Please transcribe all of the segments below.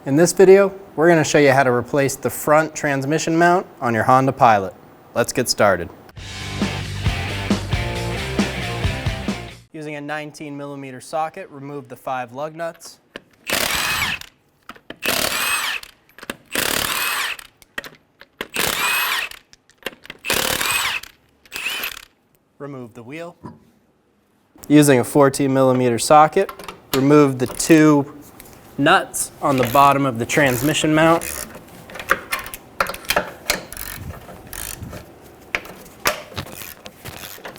In this video, we're going to show you how to replace the front transmission mount on your Honda Pilot. Let's get started. Using a 19mm socket, remove the 5 lug nuts. Remove the wheel. Using a 14mm socket, remove the 2 nuts on the bottom of the transmission mount.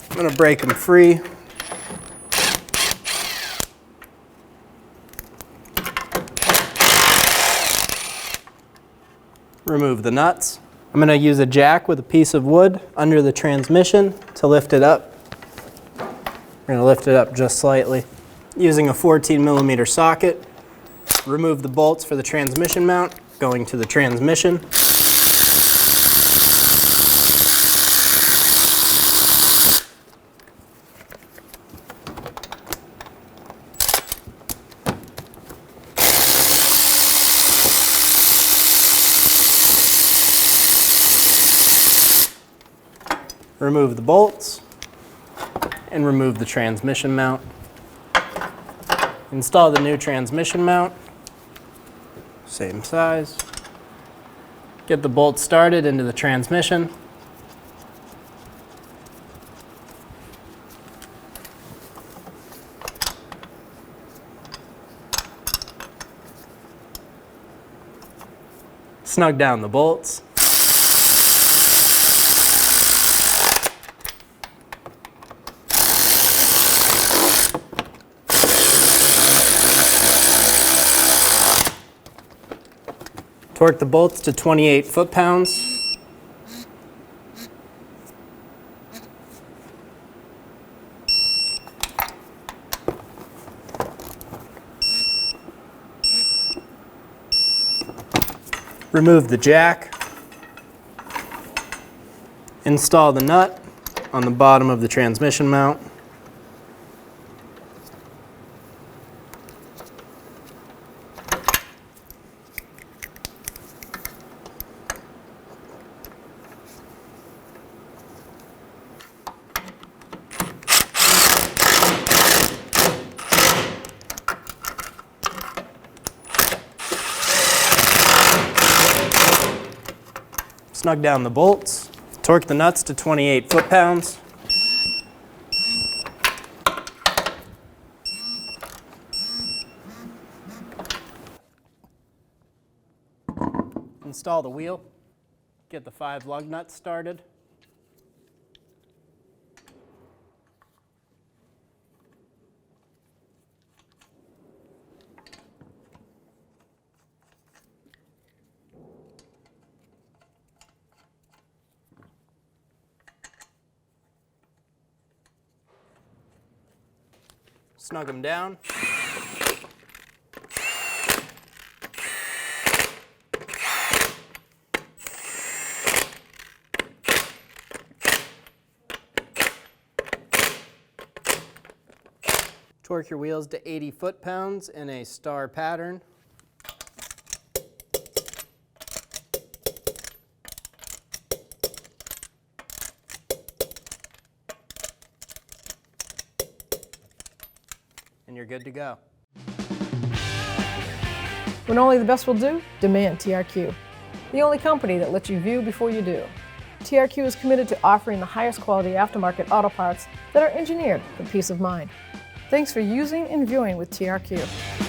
I'm going to break them free. Remove the nuts. I'm going to use a jack with a piece of wood under the transmission to lift it up. We're going to lift it up just slightly. Using a 14mm socket, remove the bolts for the transmission mount, going to the transmission. Remove the bolts and remove the transmission mount. Install the new transmission mount, same size. Get the bolts started into the transmission. Snug down the bolts. Torque the bolts to 28 foot-pounds. Remove the jack. Install the nut on the bottom of the transmission mount. Snug down the bolts, torque the nuts to 28 foot-pounds. Install the wheel, get the 5 lug nuts started. Snug them down. Torque your wheels to 80 foot-pounds in a star pattern. And you're good to go. When only the best will do, demand TRQ. The only company that lets you view before you do. TRQ is committed to offering the highest quality aftermarket auto parts that are engineered for peace of mind. Thanks for using and viewing with TRQ.